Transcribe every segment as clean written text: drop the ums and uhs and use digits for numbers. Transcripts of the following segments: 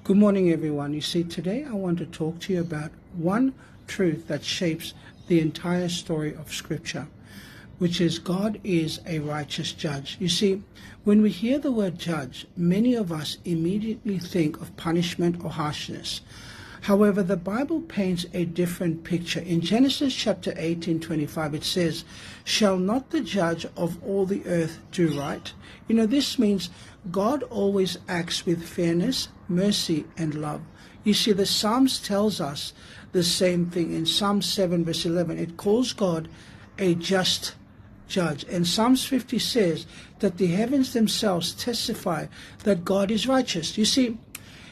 Good morning, everyone. You see, today I want to talk to you about one truth that shapes the entire story of Scripture, which is God is a righteous judge. You see, when we hear the word judge, many of us immediately think of punishment or harshness. However, the Bible paints a different picture. In Genesis chapter 18:25, it says, "Shall not the judge of all the earth do right?" This means God always acts with fairness, mercy, and love. You see, the Psalms tells us the same thing. In Psalm 7 verse 11, it calls God a just judge. And Psalms 50 says that the heavens themselves testify that God is righteous. You see,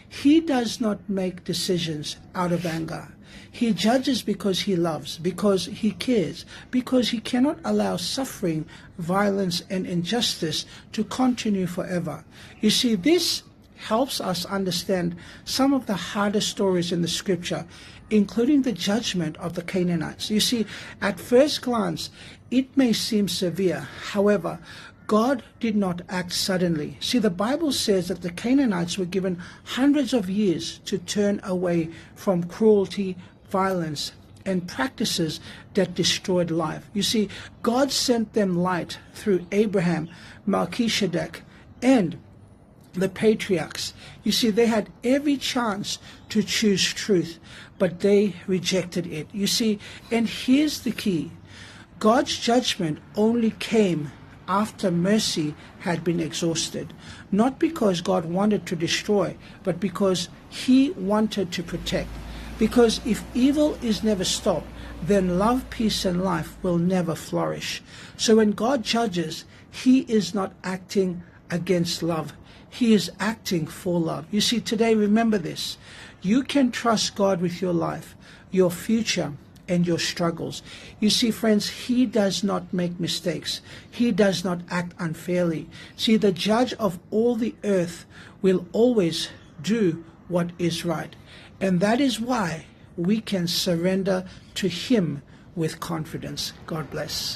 He does not make decisions out of anger. He judges because He loves, because He cares, because He cannot allow suffering, violence, and injustice to continue forever. You see, this helps us understand some of the hardest stories in the Scripture, including the judgment of the Canaanites. You see, at first glance, it may seem severe. However, God did not act suddenly. See, the Bible says that the Canaanites were given hundreds of years to turn away from cruelty, violence, and practices that destroyed life. You see, God sent them light through Abraham, Melchizedek, and the patriarchs. You see, they had every chance to choose truth, but they rejected it. You see, and here's the key. God's judgment only came after mercy had been exhausted, not because God wanted to destroy, but because He wanted to protect. Because if evil is never stopped, then love, peace, and life will never flourish. So when God judges, He is not acting against love. He is acting for love. You see, today, remember this. You can trust God with your life, your future, and your struggles. You see, friends, He does not make mistakes. He does not act unfairly. See, the judge of all the earth will always do what is right. And that is why we can surrender to Him with confidence. God bless.